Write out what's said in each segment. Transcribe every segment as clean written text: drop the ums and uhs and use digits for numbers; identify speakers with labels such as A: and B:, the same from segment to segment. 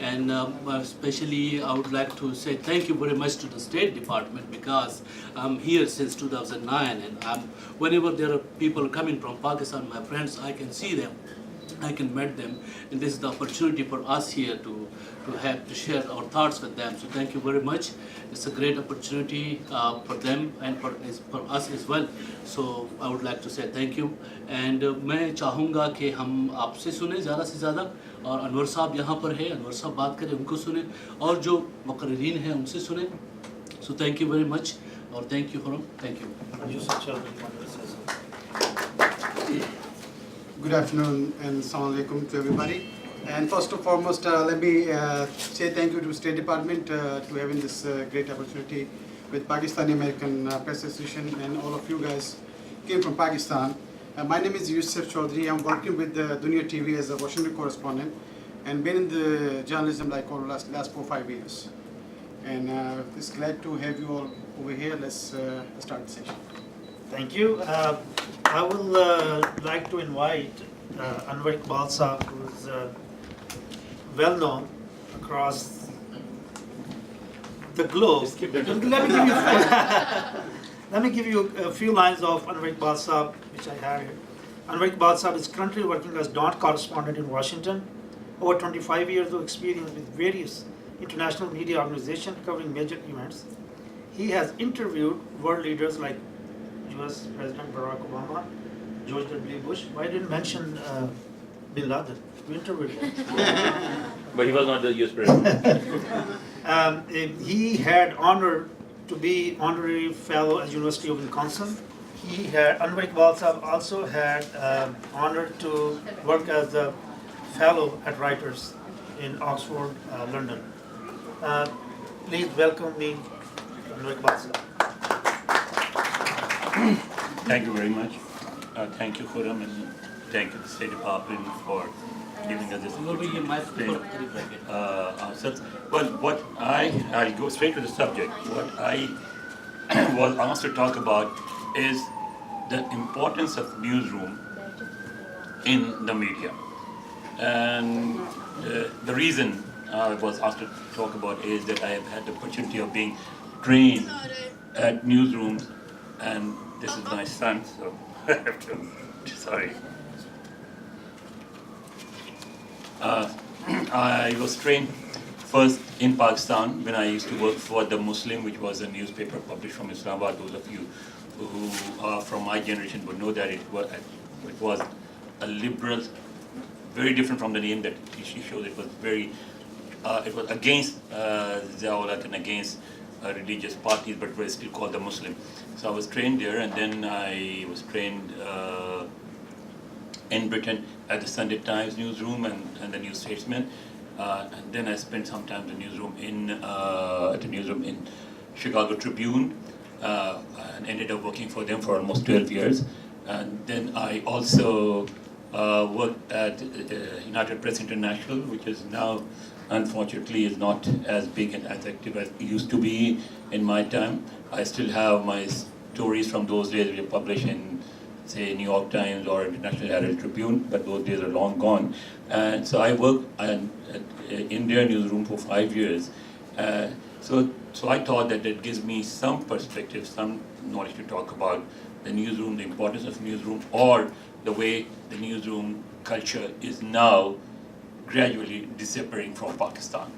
A: And especially I would like to say thank you very much to the State Department, because I'm here since 2009, and whenever there are people coming from Pakistan, my friends, I can see them, I can meet them, and this is the opportunity for us here to share our thoughts with them. So thank you very much. It's a great opportunity for them and for us as well. So I would like to say thank you. And मैं चाहूँगा कि हम आपसे सुने ज़्यादा से ज़्यादा, और अनवर साहब यहाँ पर है, अनवर साहब बात करें, उनको सुने, और जो मुकर्रीरीन हैं उनसे सुने. So thank you very much, और thank you Khurram. Thank you.
B: Good afternoon and assalamu alaikum to everybody. And first and foremost, let me say thank you to State Department to having this great opportunity with Pakistani American Press Association, and all of you guys came from Pakistan. My name is Yusuf Chaudhry. I'm working with Dunia TV as a Washington correspondent, and been in the journalism like over last 4 or 5 years. And just glad to have you all over here. Let's start the session.
C: Thank you. I will like to invite Anwar Iqbal sahab, who is well known across the globe. Let me give you a few lines of Anwar Iqbal sahab, which I have here. Anwar Iqbal sahab is currently working as Dawn correspondent in Washington. Over 25 years of experience with various international media organizations covering major events. He has interviewed world leaders like US President Barack Obama, George W. Bush. Why didn't you mention Bin Laden? We interviewed him.
D: But he was not the US president.
C: He had honor to be honorary fellow at University of Wisconsin. Anwar Iqbal sahab also had honor to work as a fellow at Writers in Oxford, London. Please welcome me, Anwar Iqbal sahab.
D: Thank you very much. Thank you, Khurram, and thank you to the State Department for giving us this opportunity to explain ourselves. Well, I'll go straight to the subject. What I was asked to talk about is the importance of newsroom in the media. And the reason I was asked to talk about is that I have had the opportunity of being trained at newsrooms, and this is my son, so I have to, sorry. I was trained first in Pakistan when I used to work for The Muslim, which was a newspaper published from Islamabad. Those of you who are from my generation would know that it was a liberal, very different from the name that she showed. It was against Ziaulat and against religious parties, but was still called The Muslim. So I was trained there, and then I was trained in Britain at the Sunday Times newsroom and the New Statesman, and then I spent some time at the newsroom in Chicago Tribune, and ended up working for them for almost 12 years. And then I also worked at United Press International, which is now, unfortunately, is not as big and as active as it used to be in my time. I still have my stories from those days which are published in, say, New York Times or International Herald Tribune, but those days are long gone. And so I worked in their newsroom for 5 years. So I thought that it gives me some perspective, some knowledge to talk about the newsroom, the importance of newsroom, or the way the newsroom culture is now gradually disappearing from Pakistan.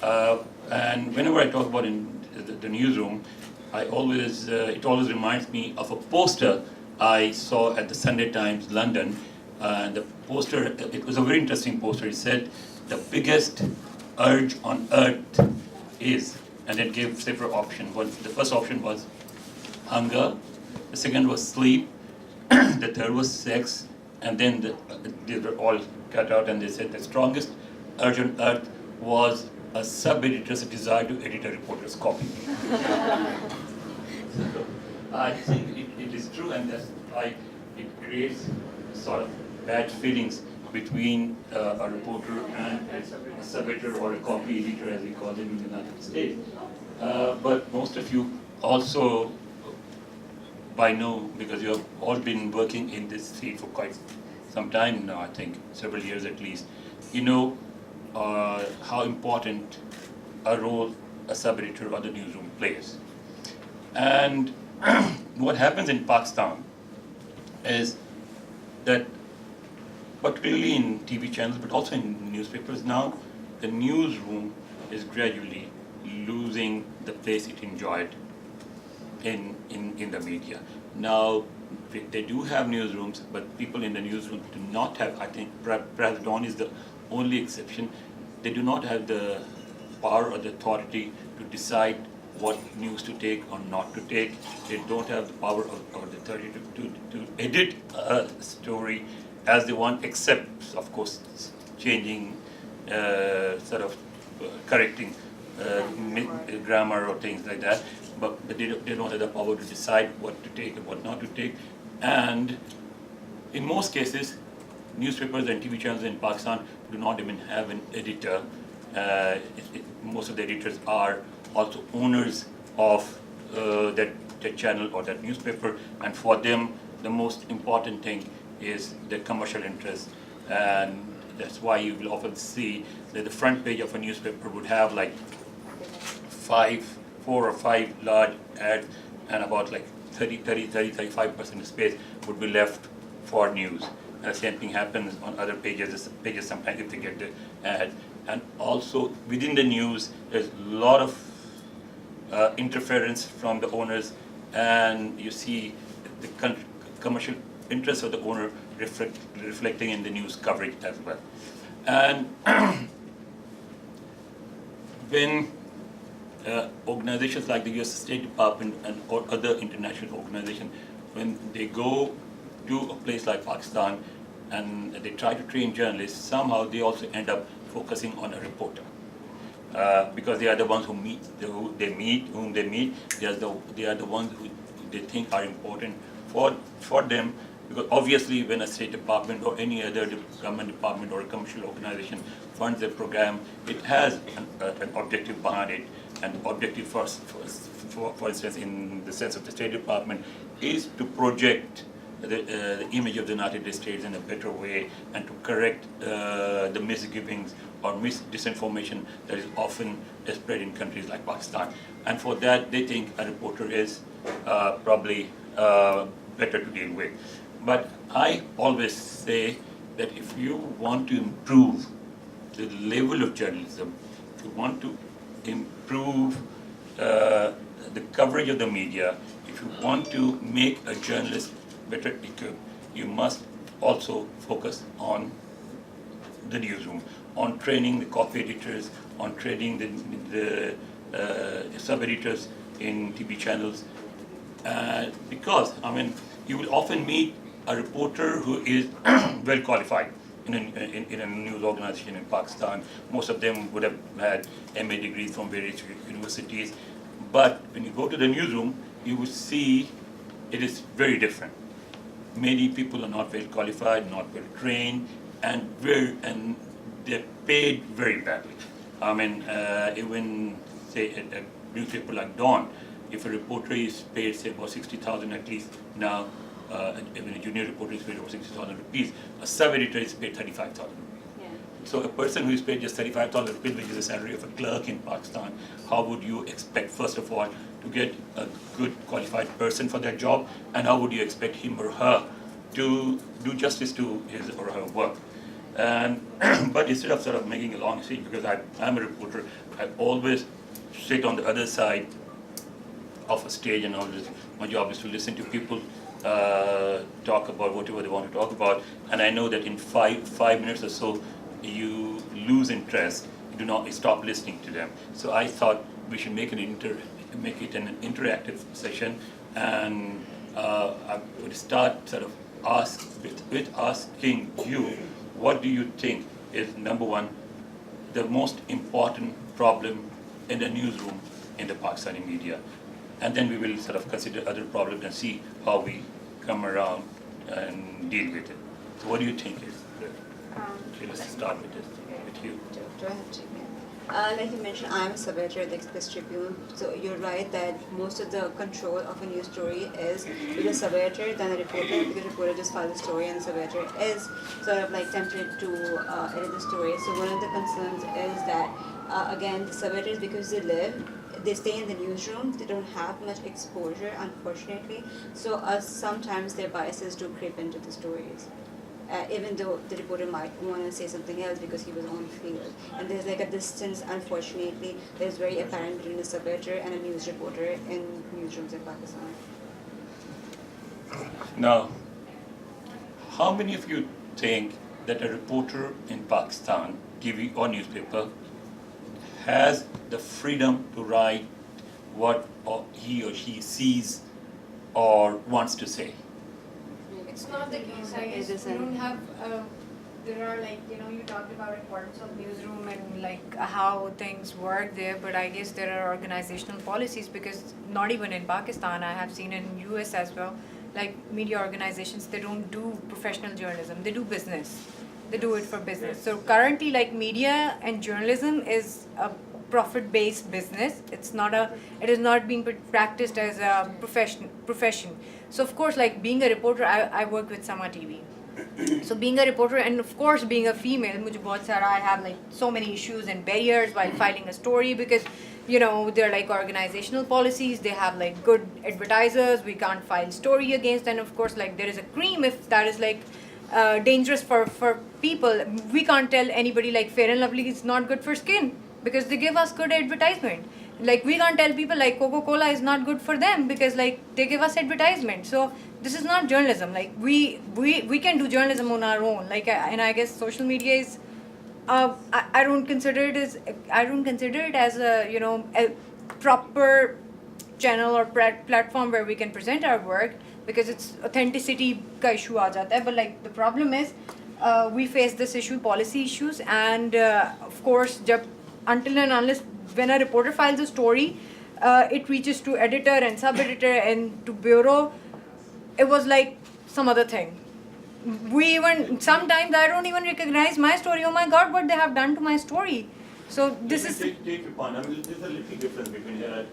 D: And whenever I talk about the newsroom, it always reminds me of a poster I saw at the Sunday Times, London. The poster, it was a very interesting poster. It said, "The biggest urge on earth is," and it gave several options. The first option was hunger, the second was sleep, the third was sex, and then they were all cut out, and they said the strongest urge on earth was a sub-editor's desire to edit a reporter's copy. So, I think it is true, and that's why it creates sort of bad feelings between a reporter and a sub-editor or a copy editor, as we call them in the United States. But most of you also by know, because you have all been working in this field for quite some time now, I think, several years at least, you know how important a role a sub-editor or the newsroom plays. And what happens in Pakistan is that, particularly in TV channels, but also in newspapers now, the newsroom is gradually losing the place it enjoyed in the media. Now, they do have newsrooms, but people in the newsroom do not have, I think, perhaps Dawn is the only exception, they do not have the power or the authority to decide what news to take or not to take. They don't have the power or the authority to edit a story as they want, except, of course, changing, correcting grammar or things like that. But they don't have the power to decide what to take and what not to take. And in most cases, newspapers and TV channels in Pakistan do not even have an editor. Most of the editors are also owners of that channel or that newspaper, and for them the most important thing is the commercial interest. And that's why you will often see that the front page of a newspaper would have like 4 or 5 large ads, and about like 35% of space would be left for news. And the same thing happens on other pages sometimes if they get the ads. And also within the news, there's a lot of interference from the owners, and you see the commercial interest of the owner reflecting in the news coverage as well. And when organizations like the US State Department and or other international organizations, when they go to a place like Pakistan and they try to train journalists, somehow they also end up focusing on a reporter. Because they are the ones whom they meet, they are the ones who they think are important for them. Because obviously when a State Department or any other government department or a commercial organization funds a program, it has an objective behind it. And the objective for instance, in the sense of the State Department, is to project the image of the United States in a better way and to correct the misgivings or disinformation that is often spread in countries like Pakistan. And for that, they think a reporter is probably better to deal with. But I always say that if you want to improve the level of journalism, if you want to improve the coverage of the media, if you want to make a journalist better equipped, you must also focus on the newsroom, on training the copy editors, on training the sub-editors in TV channels. Because, I mean, you will often meet a reporter who is well qualified in a news organization in Pakistan. Most of them would have had MA degrees from various universities. But when you go to the newsroom, you will see it is very different. Many people are not well qualified, not well trained, and they're paid very badly. I mean, even say a newspaper like Dawn, if a reporter is paid say about 60,000 at least now, even a junior reporter is paid over 60,000 rupees, a sub-editor is paid 35,000. So a person who is paid just 35,000 rupees, which is the salary of a clerk in Pakistan, how would you expect, first of all, to get a good qualified person for their job, and how would you expect him or her to do justice to his or her work? And but instead of sort of making a long speech, because I'm a reporter, I always sit on the other side of a stage, and my job is to listen to people talk about whatever they want to talk about, and I know that in five minutes or so, you lose interest, you stop listening to them. So I thought we should make it an interactive session, and I would start sort of with asking you, what do you think is, number one, the most important problem in the newsroom in the Pakistani media? And then we will sort of consider other problems and see how we come around and deal with it. So what do you think is the, okay, let's start with this, with you.
E: Do I have to? Like you mentioned, I'm a sub-editor at the Express Tribune. So you're right that most of the control of a news story is with a sub-editor than a reporter, because the reporter just files the story and the sub-editor is sort of like tempted to edit the story. So one of the concerns is that, again, the sub-editors, because they stay in the newsroom, they don't have much exposure, unfortunately. So sometimes their biases do creep into the stories. Even though the reporter might want to say something else because he was on field. And there's like a distance, unfortunately, that is very apparent between a sub-editor and a news reporter in newsrooms in Pakistan.
D: Now, how many of you think that a reporter in Pakistan, TV or newspaper, has the freedom to write what he or she sees or wants to say?
F: It's not the case. I guess we don't have. There are you talked about importance of newsroom and like how things work there, but I guess there are organizational policies, because not even in Pakistan, I have seen in US as well, like media organizations, they don't do professional journalism, they do business. They do it for business. So currently, like, media and journalism is a profit-based business. It is not being practiced as a profession. So of course, like being a reporter, I work with Sama TV. So being a reporter, and of course being a female, I have like so many issues and barriers while filing a story, because they're like organizational policies, they have like good advertisers, we can't file story against, and of course like there is a cream if that is like dangerous for people. We can't tell anybody like Fair and Lovely is not good for skin because they give us good advertisement. Like we can't tell people like Coca-Cola is not good for them because like they give us advertisement. So this is not journalism. Like we can do journalism on our own. Like and I guess social media is I don't consider it as a proper channel or platform where we can present our work, because it's authenticity ka issue aa jata hai. But like the problem is we face this issue, policy issues, and of course until and unless when a reporter files a story, it reaches to editor and sub-editor and to bureau, it was like some other thing. Sometimes I don't even recognize my story. Oh my God, what they have done to my story. So this is...
D: Take your point. I mean, there's a little difference between here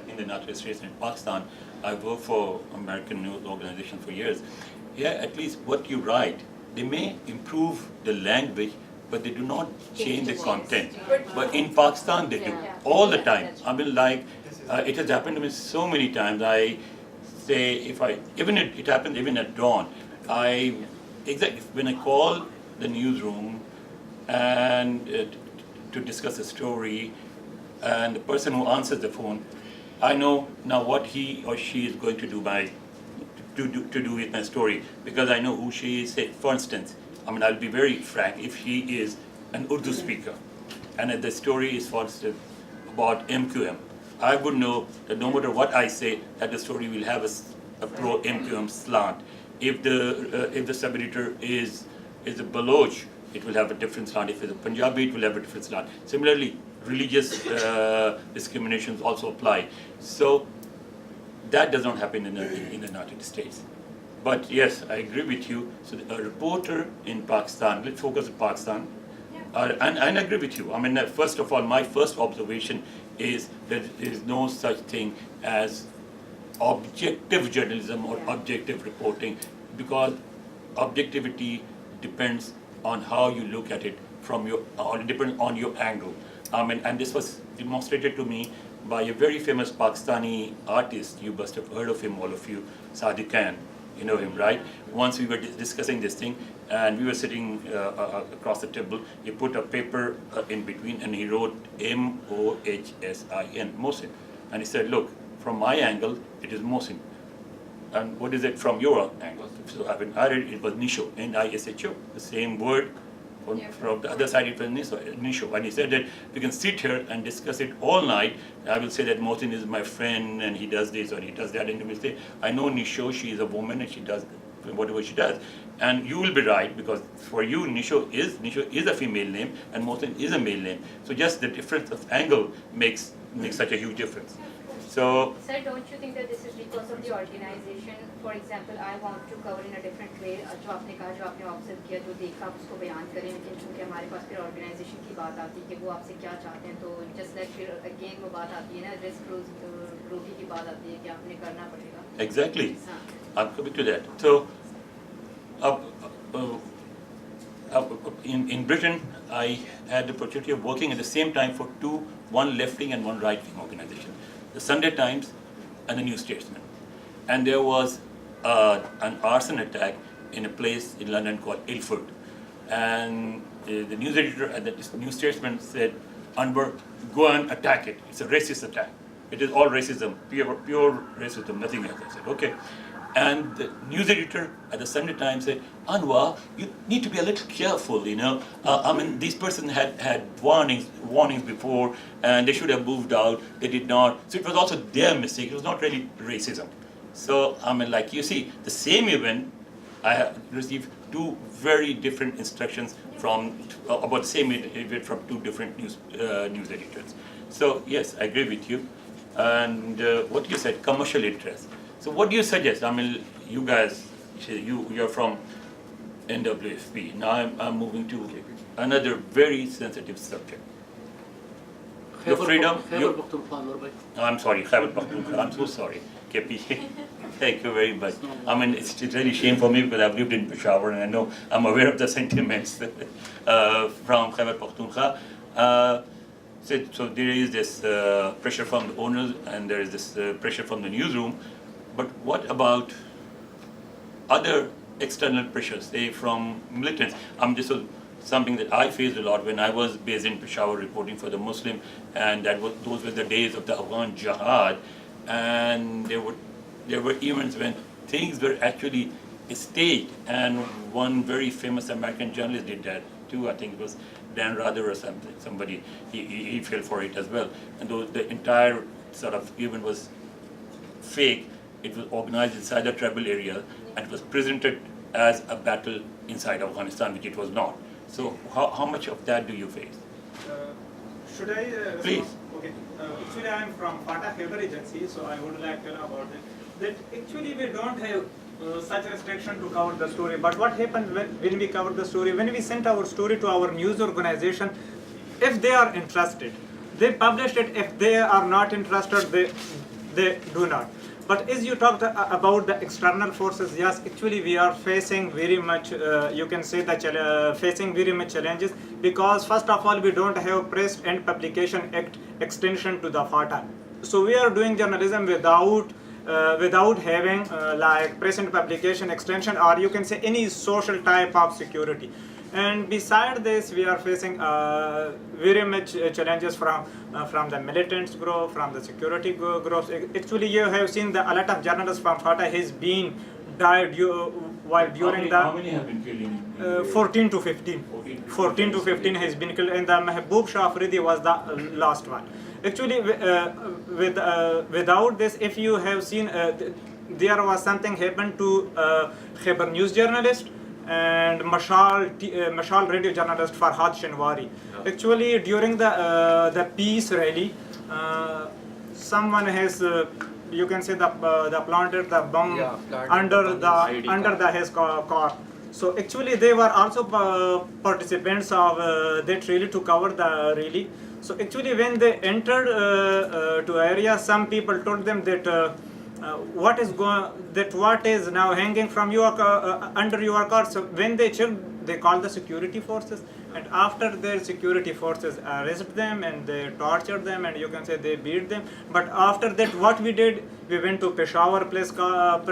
D: in the United States and Pakistan. I worked for American news organization for years. Here, at least what you write, they may improve the language, but they do not change the content. But in Pakistan, they do all the time. I mean, like it has happened to me so many times. I say it happens even at dawn. When I call the newsroom and to discuss a story, and the person who answers the phone, I know now what he or she is going to do with my story, because I know who she is. Say, for instance, I mean, I'll be very frank. If she is an Urdu speaker, and the story is, for instance, about MQM, I would know that no matter what I say, that the story will have a pro MQM slant. If the sub-editor is a Baloch, it will have a different slant. If it's a Punjabi, it will have a different slant. Similarly, religious discriminations also apply. So that does not happen in the United States. But yes, I agree with you. So a reporter in Pakistan, let's focus on Pakistan. And I agree with you. I mean, first of all, my first observation is that there is no such thing as objective journalism or objective reporting, because objectivity depends on how you look at it depends on your angle. And this was demonstrated to me by a very famous Pakistani artist. You must have heard of him, all of you, Syed. You know him, right? Once we were discussing this thing, and we were sitting across the table. He put a paper in between, and he wrote Mohsin, Mohsin. And he said, look, from my angle, it is Mohsin. And what is it from your angle? So I read it was Nisho, Nisho, the same word. From the other side, it was Nisho. And he said that we can sit here and discuss it all night. I will say that Mohsin is my friend and he does this or he does that. And he will say, I know Nisho, she is a woman and she does whatever she does. And you will be right, because for you, Nisho is a female name and Mohsin is a male name. So just the difference of angle makes such a huge difference. So,
F: Sir, don't you think that this is because of the organization? For example, I want to cover in a different way. जो आपने कहा, जो आपने observe किया, जो देखा, उसको बयान करें. लेकिन चूंकि हमारे पास फिर organization की बात आती है कि वो आपसे क्या चाहते हैं, तो just like फिर again वो बात आती है ना, risk रोगी की बात आती है कि आपने करना पड़ेगा.
D: exactly.
F: हाँ.
D: I'm coming to that. So, in Britain, I had the opportunity of working at the same time for one left-wing and one right-wing organization, the Sunday Times and the New Statesman. And there was an arson attack in a place in London called Ilford. And the news editor at the New Statesman said, Anwar, go and attack it. It's a racist attack. It is all racism, pure racism, nothing else. I said, okay. And the news editor at the Sunday Times said, Anwar, you need to be a little careful, you know. I mean, this person had warnings before, and they should have moved out. They did not. So it was also their mistake. It was not really racism. So, I mean, like you see, the same event, I have received two very different instructions from about the same event from two different news editors. So, yes, I agree with you. And what you said, commercial interest. So what do you suggest? I mean, you guys, you're from NWFP. Now I'm moving to another very sensitive subject. Your freedom. I'm sorry, Khyber Pakhtunkhwa. I'm so sorry, KP. Thank you very much. I mean, it's really shame for me because I've lived in Peshawar and I know I'm aware of the sentiments from Khyber Pakhtunkhwa. So there is this pressure from the owners and there is this pressure from the newsroom. But what about other external pressures, say from militants? This was something that I faced a lot when I was based in Peshawar reporting for the Muslim, and those were the days of the Afghan Jihad, and there were events when things were actually staged, and one very famous American journalist did that too. I think it was Dan Rather or somebody. He fell for it as well, and the entire sort of event was fake. It was organized inside the tribal area and it was presented as a battle inside Afghanistan, which it was not. So how much of that do you face?
G: Should I?
D: Please.
G: Okay. Actually, I am from FATA Khyber Agency, so I would like to know about it. That actually we don't have such restriction to cover the story. But what happened when we cover the story? When we sent our story to our news organization, if they are interested, they publish it. If they are not interested, they do not. But as you talked about the external forces, yes, actually we are facing very much, you can say that facing very much challenges because first of all, we don't have Press and Publication Act extension to the FATA. So we are doing journalism without having like Press and Publication extension or you can say any social type of security. And beside this, we are facing very much challenges from the militants group, from the security groups. Actually, you have seen a lot of journalists from FATA has been died while during
D: How many have been killed?
G: 14 to 15. 14 to 15 has been killed, and the Mehboob Shah Afridi was the last one. Actually, without this, if you have seen, there was something happened to Khyber news journalist and Mashal radio journalist Farhad Shinwari. Actually, during the peace rally, someone has, you can say, planted the bomb under his car. So actually, they were also participants of that rally to cover the rally. So actually, when they entered to area, some people told them that. What is now hanging from your under your car? So when they checked, they called the security forces, and after their security forces arrested them and they tortured them, and you can say they beat them. But after that, what we did, we went to Peshawar Press Club,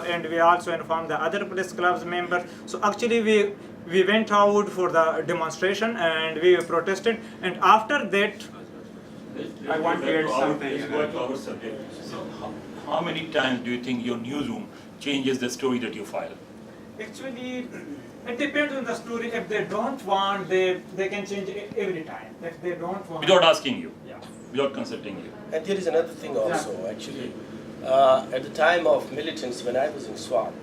G: and we also informed the other press clubs members. So actually, we went out for the demonstration and we protested, and after that. I want to add something.
D: How many times do you think your newsroom changes the story that you file?
G: Actually, it depends on the story. If they don't want, they can change it every time. If they don't want.
D: Without asking you?
G: Yeah.
D: Without consulting you?
H: And there is another thing also, actually. At the time of militants, when I was in SWAT,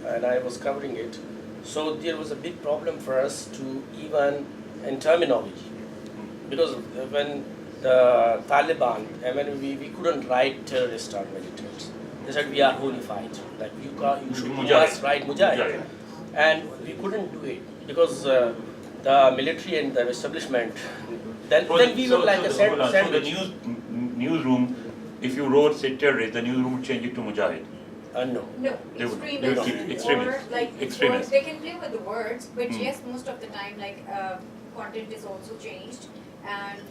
H: and I was covering it, so there was a big problem for us to even, in terminology, because when the Taliban, I mean, we couldn't write terrorist or militants. They said we are unified, like you should must write Mujahid. And we couldn't do it because the military and the establishment, then we were like a sandwich.
D: So the newsroom, if you wrote say terrorist, the newsroom would change it to Mujahid.
H: No.
F: No,
D: They would
F: extremists.
D: keep extremists.
F: Or like
D: Extremists.
F: They can play with the words, but yes, most of the time, like content is also changed, and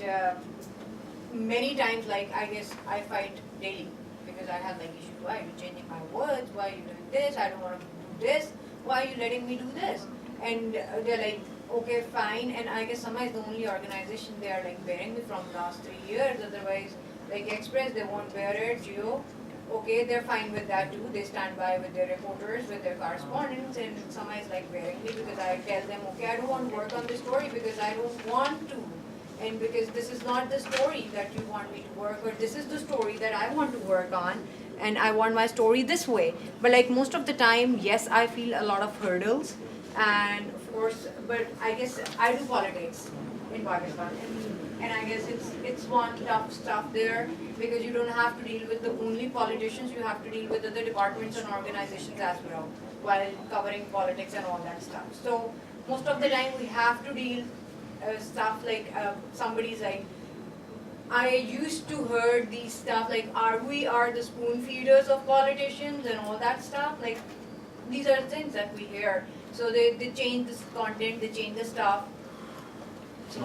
F: many times, like I guess I fight daily because I have like issues. Why are you changing my words? Why are you doing this? I don't want to do this. Why are you letting me do this? And they're like, okay, fine. And I guess Sama is the only organization they are like bearing me from last 3 years. Otherwise, like Express, they won't bear it. Geo, okay, they're fine with that too. They stand by with their reporters, with their correspondents, and Sama is like bearing me because I tell them, okay, I don't want to work on this story because I don't want to. And because this is not the story that you want me to work, or this is the story that I want to work on, and I want my story this way. But like most of the time, yes, I feel a lot of hurdles, and of course, but I guess I do politics in Pakistan, and I guess it's one tough stuff there because you don't have to deal with the only politicians, you have to deal with other departments and organizations as well while covering politics and all that stuff. So most of the time we have to deal stuff like somebody's like, I used to heard these stuff like, we are the spoon feeders of politicians and all that stuff. Like these are things that we hear. So they change this content, they change the stuff. So,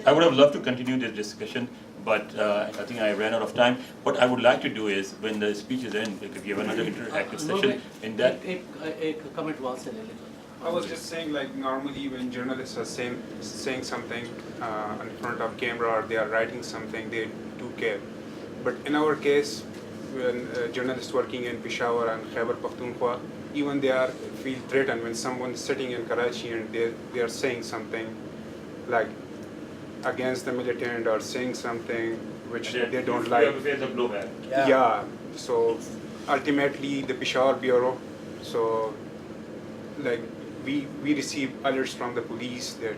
D: I would have loved to continue this discussion, but I think I ran out of time. What I would like to do is, when the speeches end, we could give another interactive session. In that,
A: a comment was a little.
I: I was just saying, like normally when journalists are saying something in front of camera or they are writing something, they do care. But in our case, when journalists working in Peshawar and Khyber Pakhtunkhwa, even they feel threatened when someone is sitting in Karachi and they are saying something like against the militant or saying something which they don't like. Yeah. So ultimately the Peshawar Bureau, so like we receive alerts from the police that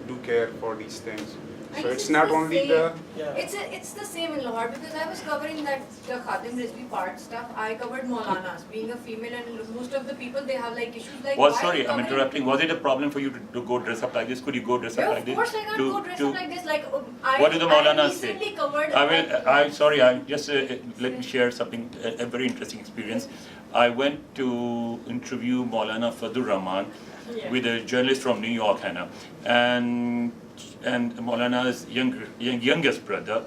I: do care for these things. So it's not only the...
F: It's the same in Lahore because I was covering the Khadim Rizvi part stuff. I covered Maulanas, being a female, and most of the people, they have like issues like...
D: Well, sorry, I'm interrupting. Was it a problem for you to go dress up like this? Could you go dress up like this?
F: Of course I can't go dress up like this. Like,
D: what do the Maulanas say?
F: Covered,
D: let me share something, a very interesting experience. I went to interview Maulana Fadhur Rahman with a journalist from New York, Hannah, and Maulana's youngest brother,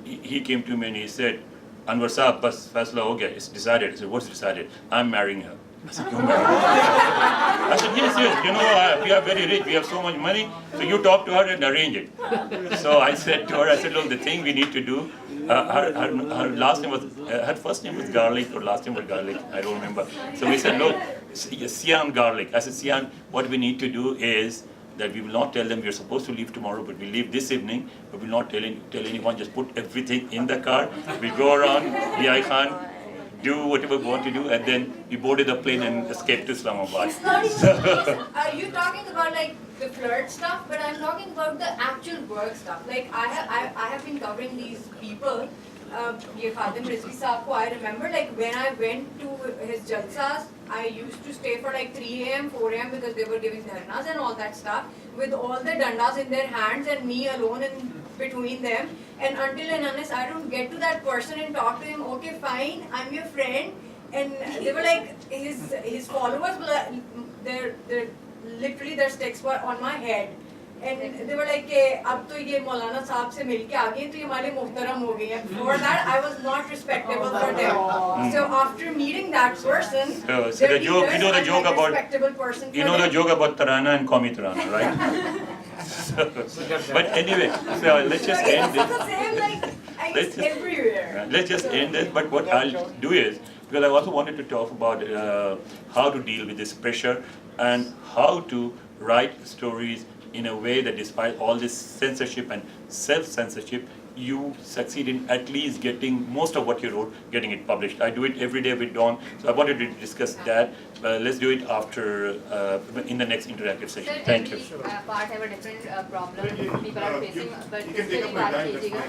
D: he came to me and he said, Anwar Saab, bas faisla ho gaya, it's decided. I said, what's decided? I'm marrying her. I said, you're marrying her? I said, yes, you know, we are very rich, we have so much money, so you talk to her and arrange it. So I said to her, look, the thing we need to do, her last name was, her first name was Garlic, or last name was Garlic, I don't remember. So we said, look, Sian Garlic. I said, Sian, what we need to do is that we will not tell them we are supposed to leave tomorrow, but we leave this evening, but we will not tell anyone, just put everything in the car. We go around, Yai Khan, do whatever we want to do, and then we boarded the plane and escaped to Islamabad.
F: It's not even Are you talking about like the flirt stuff? But I'm talking about the actual work stuff. Like I have been covering these people. Ye Khadim Rizvi Saab ko I remember like when I went to his jalsas, I used to stay for like 3 a.m., 4 a.m. because they were giving dharnas and all that stuff with all the dandas in their hands and me alone in between them. And until and unless I don't get to that person and talk to him, okay, fine, I'm your friend. And they were like, his followers were they're literally their sticks were on my head. And they were like, ab to ye Maulana Saab se milke aa gaye, to ye hamare muhtaram ho gaye. Before that, I was not respectable for them. So after meeting that person,
D: so the joke, you know the joke about, the joke about Tarana and Qawmi Tarana, right? But anyway, so let's just end
F: this. It's the same, like, I guess everywhere.
D: Let's just end this, but what I'll do is, because I also wanted to talk about how to deal with this pressure and how to write stories in a way that despite all this censorship and self-censorship, you succeed in at least getting most of what you wrote, getting it published. I do it every day with Dawn, so I wanted to discuss that. Let's do it after, in the next interactive session.
F: Sir,
D: Thank you.
F: every part have a different problem people are facing, but still एक बात कीजिएगा.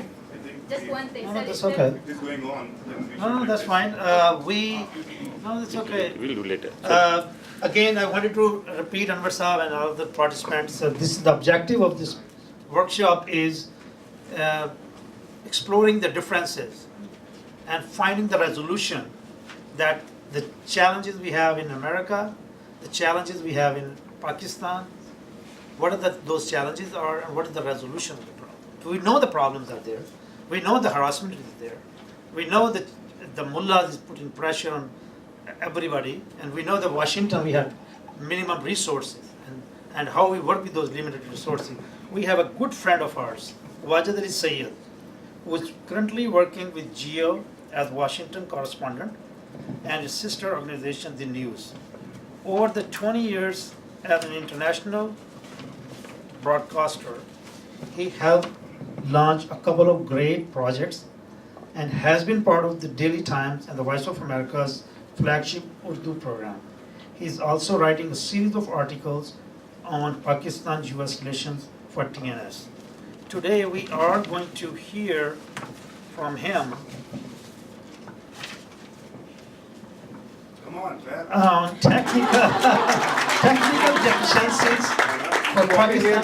F: Just one thing,
C: No,
F: sir.
C: that's
F: if
C: okay.
I: It is going on.
C: No, that's fine. No, that's okay.
D: We'll do later.
C: Again, I wanted to repeat Anwar Saab and all the participants. This is the objective of this workshop is exploring the differences and finding the resolution that the challenges we have in America, the challenges we have in Pakistan, what are those challenges are and what is the resolution of the problem. We know the problems are there. We know the harassment is there. We know that the mullahs is putting pressure on everybody, and we know that Washington we have minimum resources and how we work with those limited resources. We have a good friend of ours, Wajid Syed, who is currently working with Geo as Washington correspondent and his sister organization, The News. Over the 20 years as an international broadcaster, he helped launch a couple of great projects and has been part of the Daily Times and the Voice of America's flagship Urdu program. He is also writing a series of articles on Pakistan-US relations for TNS. Today we are going to hear from him on technical deficiencies for Pakistan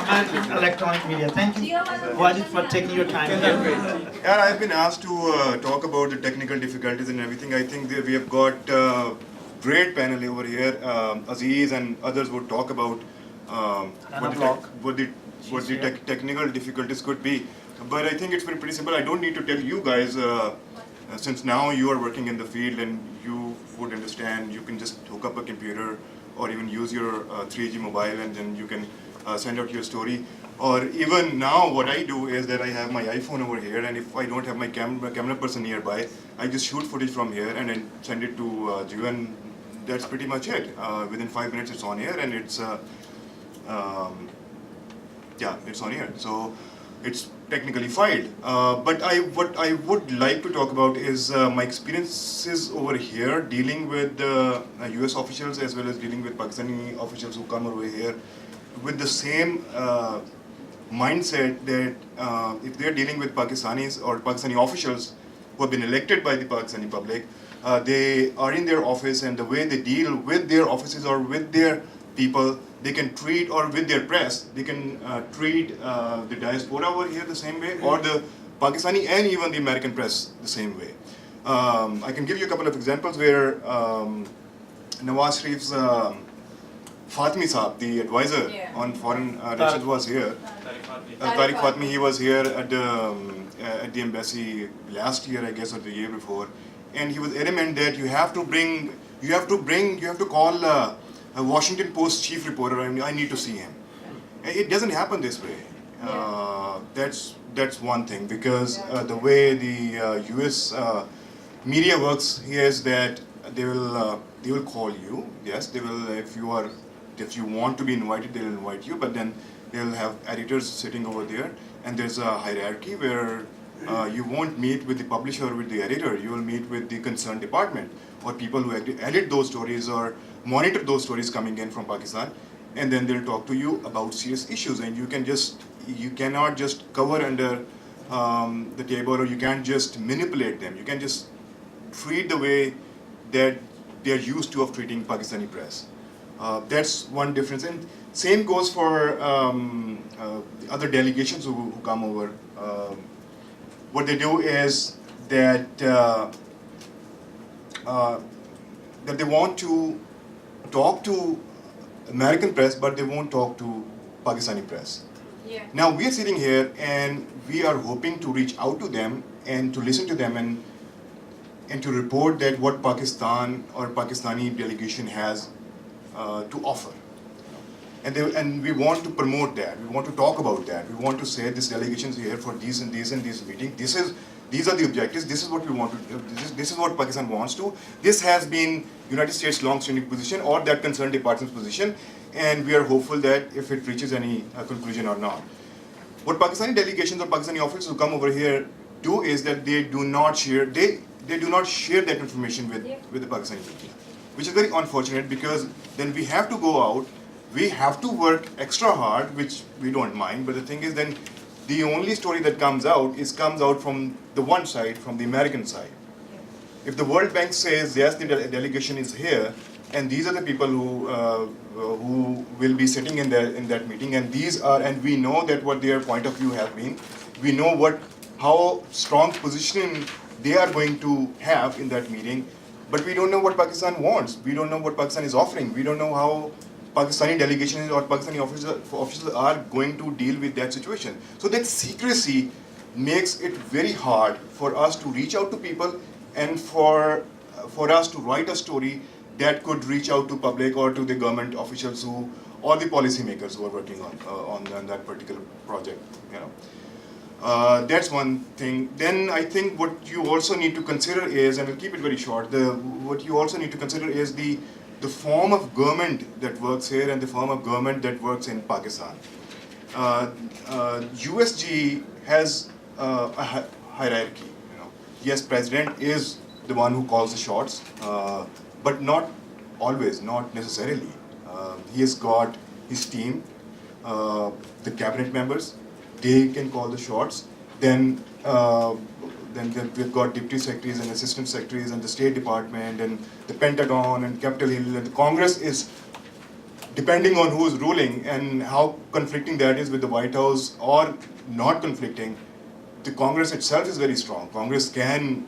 C: American electronic media. Thank you, Wajid, for taking your time here.
J: Yeah, I've been asked to talk about the technical difficulties and everything. I think that we have got great panel over here. Aziz and others would talk about what the technical difficulties could be. But I think it's pretty simple. I don't need to tell you guys, since now you are working in the field and you would understand, you can just hook up a computer or even use your 3G mobile and then you can send out your story. Or even now what I do is that I have my iPhone over here, and if I don't have my camera person nearby, I just shoot footage from here and then send it to you, and that's pretty much it. Within 5 minutes it's on here, and it's it's on here. So it's technically filed. But what I would like to talk about is my experiences over here dealing with US officials as well as dealing with Pakistani officials who come over here with the same mindset that if they're dealing with Pakistanis or Pakistani officials who have been elected by the Pakistani public, they are in their office, and the way they deal with their offices or with their people, they can treat, or with their press, they can treat the diaspora over here the same way, or the Pakistani and even the American press the same way. I can give you a couple of examples where Nawaz Sharif's Fatmi Saab, the advisor on foreign relations, was here. Tariq Fatmi, he was here at the embassy last year, I guess, or the year before, and he was adamant that you have to call a Washington Post chief reporter, and I need to see him. It doesn't happen this way. That's one thing, because the way the US media works here is that they will call you. Yes, they will. If you want to be invited, they will invite you. But then they will have editors sitting over there, and there's a hierarchy where you won't meet with the publisher or with the editor. You will meet with the concerned department or people who edit those stories or monitor those stories coming in from Pakistan, and then they'll talk to you about serious issues. And you cannot just cover under the table, or you can't just manipulate them. You can just treat the way that they're used to of treating Pakistani press. That's one difference, and same goes for the other delegations who come over. What they do is that they want to talk to American press, but they won't talk to Pakistani press.
F: Yeah.
J: Now we are sitting here and we are hoping to reach out to them and to listen to them and to report that what Pakistan or Pakistani delegation has to offer. And we want to promote that. We want to talk about that. We want to say this delegation is here for these and these and these meetings. These are the objectives. This is what we want to do. This is what Pakistan wants to. This has been United States' long-standing position or that concerned department's position, and we are hopeful that if it reaches any conclusion or not. What Pakistani delegations or Pakistani officials who come over here do is that they do not share that information with the Pakistani media, which is very unfortunate, because then we have to go out, we have to work extra hard, which we don't mind, but the thing is then the only story that comes out from the one side, from the American side. If the World Bank says yes, the delegation is here, and these are the people who will be sitting in that meeting, and we know that what their point of view has been, we know how strong position they are going to have in that meeting, but we don't know what Pakistan wants. We don't know what Pakistan is offering. We don't know how Pakistani delegations or Pakistani officials are going to deal with that situation. So that secrecy makes it very hard for us to reach out to people and for us to write a story that could reach out to public or to the government officials or the policymakers who are working on that particular project. That's one thing. Then I think what you also need to consider is, and we'll keep it very short, what you also need to consider is the form of government that works here and the form of government that works in Pakistan. USG has a hierarchy. Yes, president is the one who calls the shots, but not always, not necessarily. He has got his team, the cabinet members, they can call the shots. Then we've got deputy secretaries and assistant secretaries and the State Department and the Pentagon and Capitol Hill, and the Congress is, depending on who is ruling and how conflicting that is with the White House or not conflicting, the Congress itself is very strong. Congress can,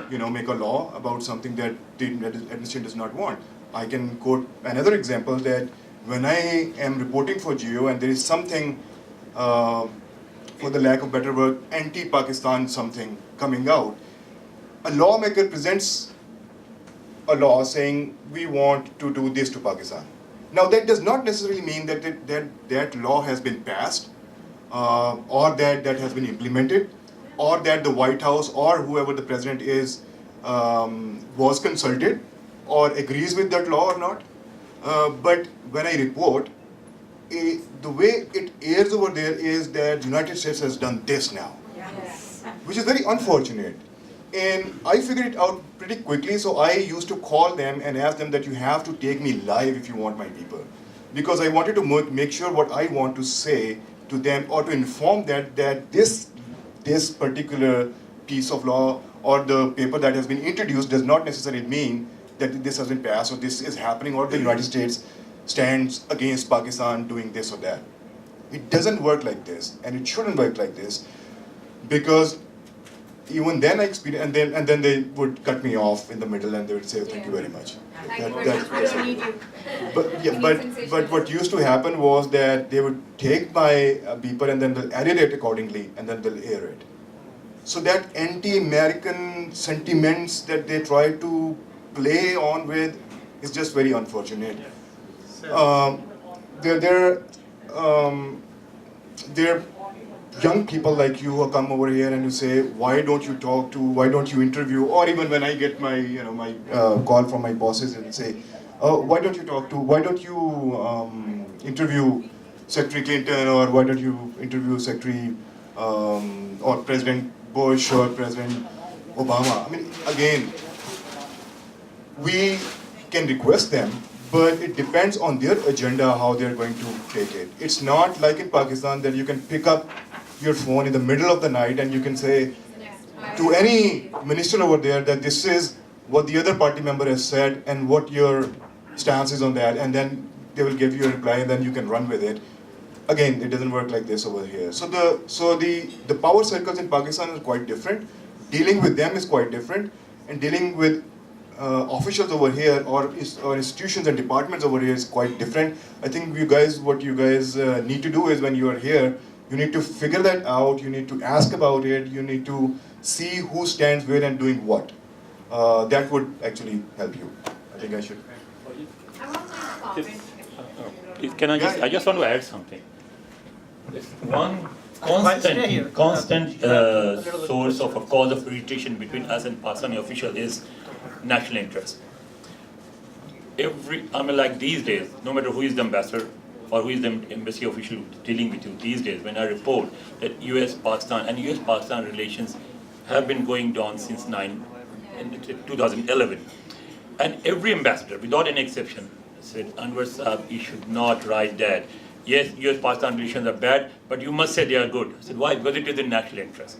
J: make a law about something that the administration does not want. I can quote another example that when I am reporting for Geo and there is something, for the lack of better word, anti-Pakistan something coming out, a lawmaker presents a law saying we want to do this to Pakistan. Now that does not necessarily mean that law has been passed or that has been implemented, or that the White House or whoever the president is was consulted or agrees with that law or not. But when I report, the way it airs over there is that the United States has done this now, which is very unfortunate. And I figured it out pretty quickly, so I used to call them and ask them that you have to take me live if you want my people. Because I wanted to make sure what I want to say to them or to inform that this particular piece of law or the paper that has been introduced does not necessarily mean that this has been passed or this is happening or the United States stands against Pakistan doing this or that. It doesn't work like this, and it shouldn't work like this, because even then I experienced, and then they would cut me off in the middle and they would say, thank you very much. But what used to happen was that they would take my paper and then they'll edit it accordingly and then they'll air it. So that anti-American sentiments that they try to play on with is just very unfortunate. There are young people like you who come over here and you say, why don't you interview, or even when I get my call from my bosses and say, why don't you interview Secretary Clinton, or why don't you interview Secretary or President Bush or President Obama? I mean, again, we can request them, but it depends on their agenda how they're going to take it. It's not like in Pakistan that you can pick up your phone in the middle of the night and you can say to any minister over there that this is what the other party member has said and what your stance is on that, and then they will give you a reply and then you can run with it. Again, it doesn't work like this over here. So the power circles in Pakistan are quite different. Dealing with them is quite different, and dealing with officials over here or institutions and departments over here is quite different. I think what you guys need to do is, when you are here, you need to figure that out, you need to ask about it, you need to see who stands where and doing what. That would actually help you. I think I should.
D: I just want to add something. One constant source of a cause of irritation between us and Pakistani officials is national interest. Like these days, no matter who is the ambassador, or who is the embassy official dealing with you these days, when I report that US-Pakistan and US-Pakistan relations have been going down since 2011, and every ambassador, without any exception, said, Anwar Saab, you should not write that. Yes, US-Pakistan relations are bad, but you must say they are good. I said, why? Because it is in national interest.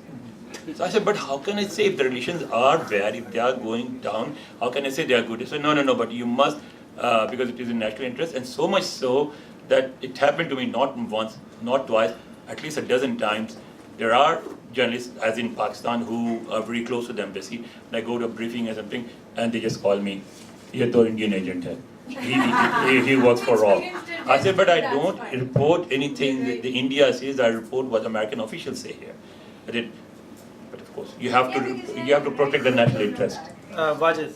D: So I said, but how can I say if the relations are bad, if they are going down, how can I say they are good? He said, no, but you must, because it is in national interest, and so much so that it happened to me not once, not twice, at least a dozen times. There are journalists, as in Pakistan, who are very close to the embassy, and I go to a briefing or something, and they just call me, "Ye to Indian agent hai. He works for all." I said, but I don't report anything that the India says. I report what American officials say here. I did, but of course, you have to protect the national interest.
C: Wajid,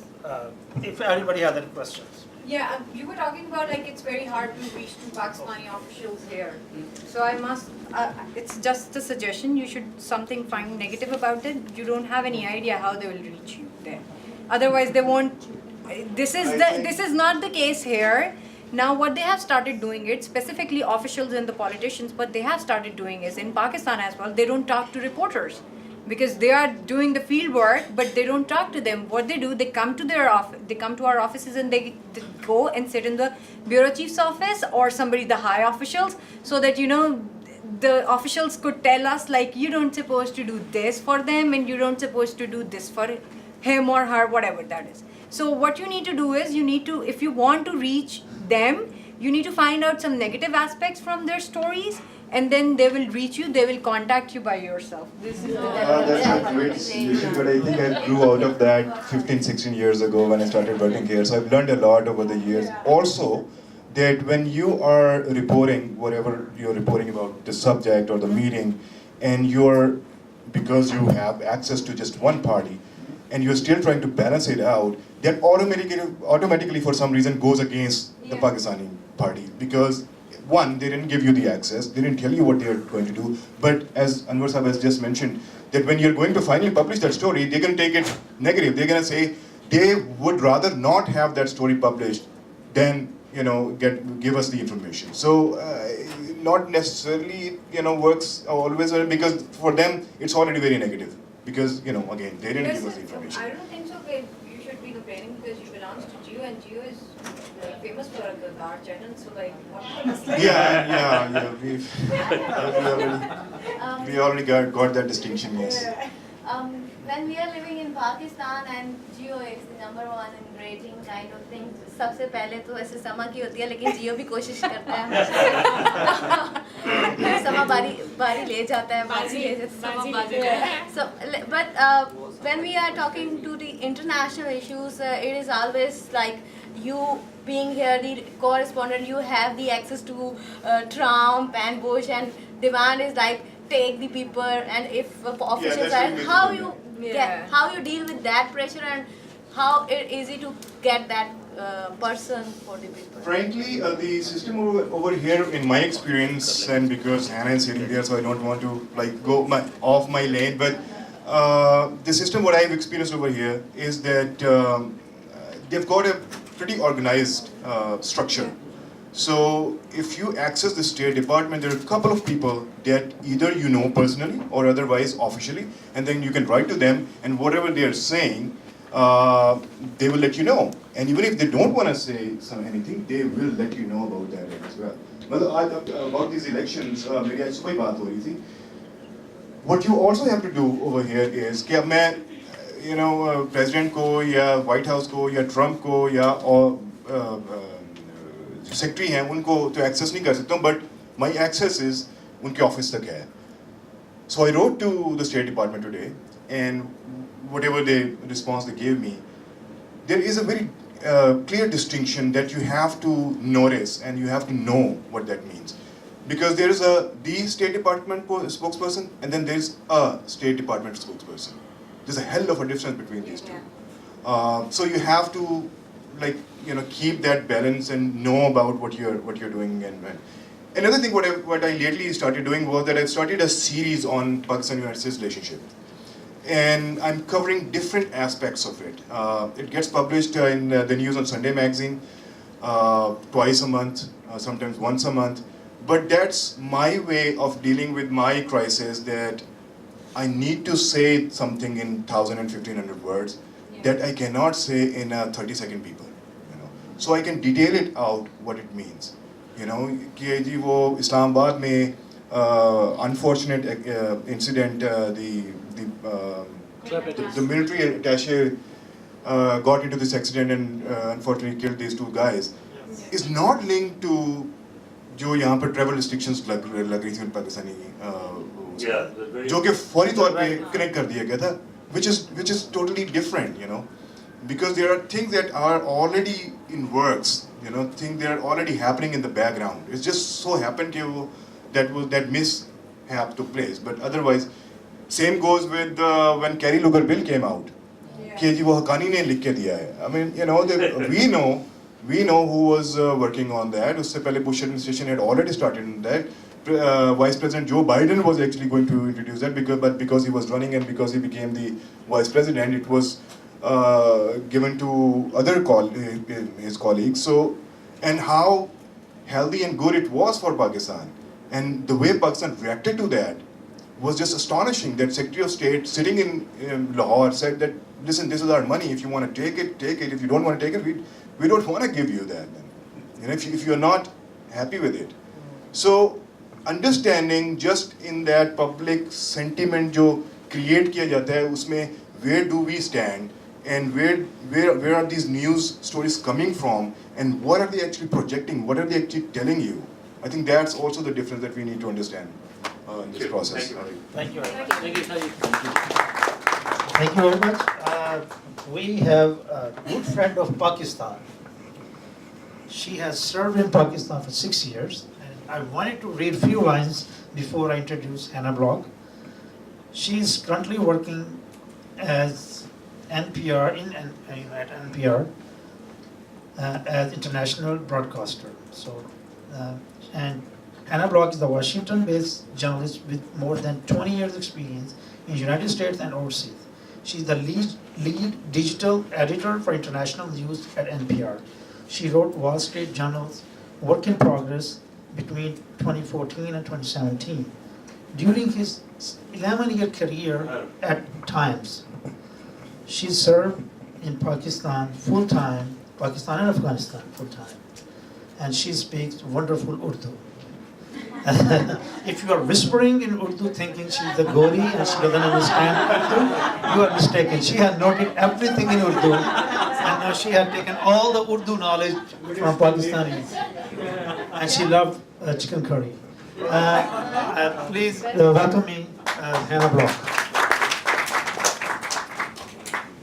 C: if anybody has any questions.
F: Yeah, you were talking about like it's very hard to reach to Pakistani officials here. So I must, it's just a suggestion, you should find negative about it. You don't have any idea how they will reach you there. Otherwise they won't, this is not the case here. Now what they have started doing it, specifically officials and the politicians, but they have started doing is in Pakistan as well, they don't talk to reporters. Because they are doing the field work, but they don't talk to them. What they do, they come to our offices and they go and sit in the bureau chief's office or the high officials, so that the officials could tell us like, you don't supposed to do this for them and you don't supposed to do this for him or her, whatever that is. So what you need to do is, if you want to reach them, you need to find out some negative aspects from their stories, and then they will reach you, they will contact you by yourself. This is
J: that's a great solution, but I think I grew out of that 15, 16 years ago when I started working here. So I've learned a lot over the years. Also, that when you are reporting, whatever you're reporting about the subject or the meeting, and because you have access to just one party, and you're still trying to balance it out, that automatically for some reason goes against the Pakistani party, because one, they didn't give you the access, they didn't tell you what they are going to do, but as Anwar Saab has just mentioned, that when you're going to finally publish that story, they're going to take it negative. They're going to say they would rather not have that story published than give us the information. So not necessarily works always, because for them it's already very negative, because again they didn't give us the information.
F: I don't think so. You should be complaining because you belong to Geo, and Geo is famous for a Gardar channel. So
J: we already got that distinction. Yes.
K: When we are living in Pakistan and Geo is the #1 in rating kind of thing, सबसे पहले तो ऐसे समा की होती है, लेकिन जियो भी कोशिश करता है समा बारी ले जाता है, So but when we are talking to the international issues, it is always like you being here the correspondent, you have the access to Trump and Bush, and demand is like take the people, and if officials are, how you deal with that pressure, and how easy to get that person for the people?
J: Frankly, the system over here, in my experience, and because Hannah is sitting there, so I don't want to go off my lane, but the system what I've experienced over here is that they've got a pretty organized structure. So if you access the State Department, there are a couple of people that either personally or otherwise officially, and then you can write to them, and whatever they are saying, they will let you know. And even if they don't want to say anything, they will let you know about that as well. About these elections, मेरी आज सुबह ही बात हो रही थी. What you also have to do over here is कि अब मैं president को या White House को या Trump को या secretary हैं उनको तो access नहीं कर सकता हूँ, but my access is उनके office तक है. So I wrote to the State Department today, and whatever response they gave me, there is a very clear distinction that you have to notice and you have to know what that means. Because there is the State Department spokesperson, and then there is a State Department spokesperson. There's a hell of a difference between these two. So you have to keep that balance and know about what you're doing. And another thing what I lately started doing was that I've started a series on Pakistan-United States relationship, and I'm covering different aspects of it. It gets published in the news on Sunday magazine. twice a month, sometimes once a month. But that's my way of dealing with my crisis, that I need to say something in 1,000 and 1,500 words that I cannot say in a 30-second paper. You know, so I can detail it out what it means. You know, कि जी वो इस्लामाबाद में unfortunate incident, the military attaché got into this accident and unfortunately killed these two guys, is not linked to जो यहाँ पर travel restrictions लग रही थी उन पाकिस्तानी जो कि फौरी तौर पे connect कर दिया गया था, which is totally different, you know, because there are things that are already in works, you know, things that are already happening in the background. It's just so happened that mishap took place, but otherwise, same goes with when Kerry Lugar bill came out. कि जी वो हकानी ने लिख के दिया है. I mean, you know, we know who was working on that. उससे पहले Bush administration had already started on that. Vice President Joe Biden was actually going to introduce that, because he was running and because he became the Vice President, it was given to his colleagues. So, and how healthy and good it was for Pakistan, and the way Pakistan reacted to that was just astonishing. That Secretary of State sitting in Lahore said that, listen, this is our money. If you want to take it, take it. If you don't want to take it, we don't want to give you that. You know, if you're not happy with it. So, understanding just in that public sentiment जो create किया जाता है, उसमें where do we stand, and where are these news stories coming from, and what are they actually projecting, what are they actually telling you? I think that's also the difference that we need to understand in this process.
C: Thank you very much.
A: Thank you, Syed.
C: Thank you very much. We have a good friend of Pakistan. She has served in Pakistan for 6 years. And I wanted to read a few lines before I introduce Hannah Block. She is currently working as NPR at NPR as international broadcaster. So, and Hannah Block is a Washington-based journalist with more than 20 years experience in the United States and overseas. She is the lead digital editor for international news at NPR. She wrote Wall Street Journal's Work in Progress between 2014 and 2017. During his 11-year career at Times, she served in Pakistan full-time, Pakistan and Afghanistan full-time, and she speaks wonderful Urdu. If you are whispering in Urdu thinking she's the Gori and she doesn't understand Urdu, you are mistaken. She has noted everything in Urdu, and now she has taken all the Urdu knowledge from Pakistanis, and she loved chicken curry. Please welcome me, Hannah Block.